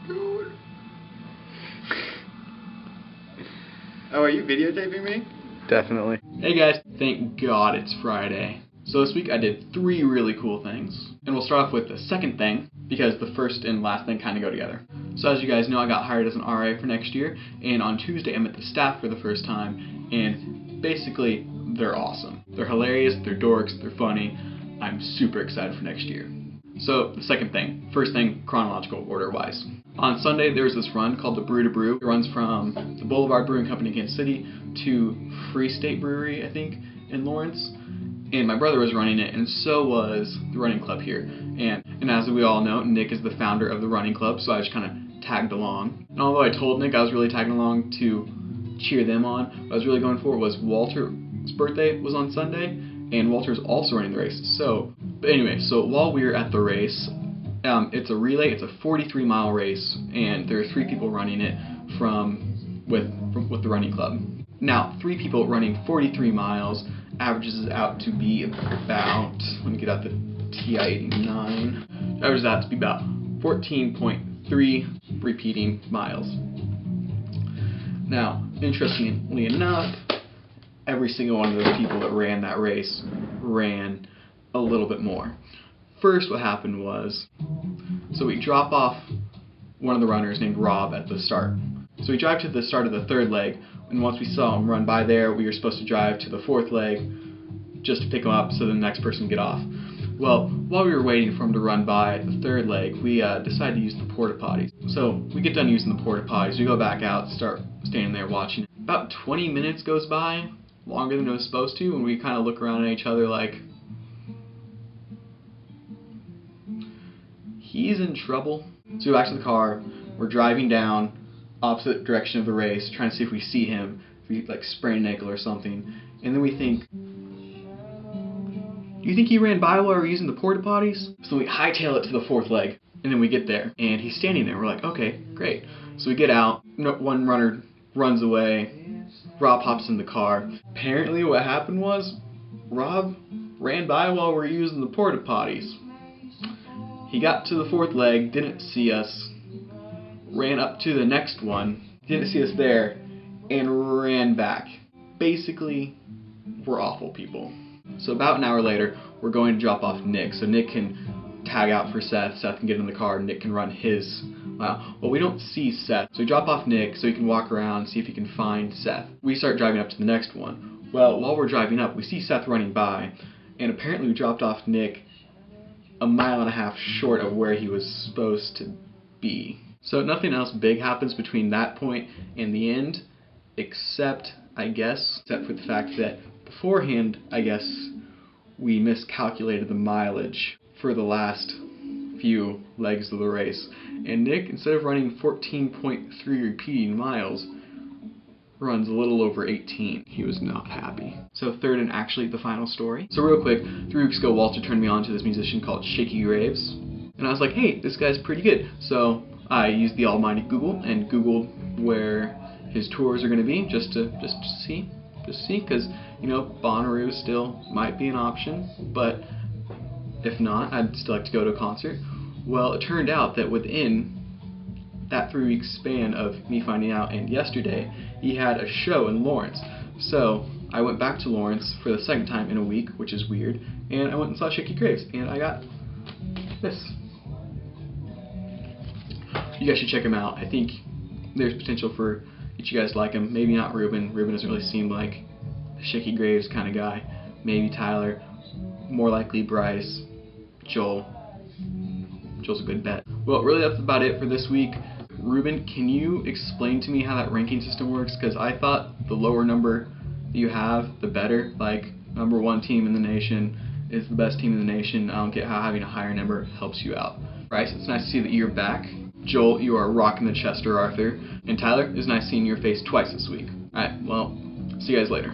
God. Oh, are you videotaping me? Definitely. Hey guys, thank God it's Friday. So this week I did 3 really cool things. And we'll start off with the second thing, because the first and last thing kind of go together. So as you guys know, I got hired as an RA for next year, and on Tuesday I met the staff for the first time, and basically, they're awesome. They're hilarious, they're dorks, they're funny. I'm super excited for next year. So, the second thing. First thing, chronological order-wise. On Sunday, there was this run called the Brew to Brew. It runs from the Boulevard Brewing Company in Kansas City to Free State Brewery, I think, in Lawrence. And my brother was running it, and so was the running club here. And as we all know, Nick is the founder of the running club, so I just kind of tagged along. And although I told Nick I was really tagging along to cheer them on, what I was really going for was Walter's birthday was on Sunday, and Walter's also running the race. But anyway, so while we were at the race, it's a relay. It's a 43-mile race, and there are 3 people running it with the running club. Now, 3 people running 43 miles averages out to be about, let me get out the TI-89, averages out to be about 14.3 repeating miles. Now, interestingly enough, every single one of those people that ran that race ran a little bit more. First, what happened was, so we drop off one of the runners named Rob at the start. So we drive to the start of the 3rd leg, and once we saw him run by there, we were supposed to drive to the 4th leg just to pick him up so the next person can get off. Well, while we were waiting for him to run by the 3rd leg, we decided to use the porta potties. So we get done using the porta potties, we go back out, start standing there watching. About 20 minutes goes by, longer than it was supposed to, and we kind of look around at each other like, he's in trouble. So we go back to the car, we're driving down opposite direction of the race, trying to see if we see him, if he like sprained an ankle or something, and then we think, do you think he ran by while we were using the porta potties? So we hightail it to the 4th leg, and then we get there, and he's standing there. We're like, okay, great. So we get out, one runner runs away, Rob hops in the car. Apparently what happened was, Rob ran by while we were using the porta potties. He got to the 4th leg, didn't see us, ran up to the next one, didn't see us there, and ran back. Basically, we're awful people. So about an hour later, we're going to drop off Nick, so Nick can tag out for Seth, Seth can get in the car, and Nick can run his mile. Well, we don't see Seth, so we drop off Nick so he can walk around, see if he can find Seth. We start driving up to the next one. Well, while we're driving up, we see Seth running by, and apparently we dropped off Nick a mile and a half short of where he was supposed to be. So nothing else big happens between that point and the end, except for the fact that beforehand, I guess, we miscalculated the mileage for the last few legs of the race. And Nick, instead of running 14.3 repeating miles, runs a little over 18. He was not happy. So third and actually the final story. So real quick, 3 weeks ago Walter turned me on to this musician called Shaky Graves. And I was like, hey, this guy's pretty good. So I used the almighty Google and Googled where his tours are going to be just to see, because, you know, Bonnaroo still might be an option, but if not, I'd still like to go to a concert. Well, it turned out that within that 3-week span of me finding out and yesterday, he had a show in Lawrence. So I went back to Lawrence for the 2nd time in a week, which is weird, and I went and saw Shaky Graves, and I got this. You guys should check him out. I think there's potential for each of you guys to like him. Maybe not Ruben. Ruben doesn't really seem like a Shaky Graves kind of guy. Maybe Tyler. More likely Bryce. Joel. Joel's a good bet. Well, really that's about it for this week. Ruben, can you explain to me how that ranking system works? Because I thought the lower number that you have, the better. Like, #1 team in the nation is the best team in the nation. I don't get how having a higher number helps you out. Bryce, it's nice to see that you're back. Joel, you are rocking the Chester Arthur. And Tyler, it's nice seeing your face twice this week. Alright, well, see you guys later.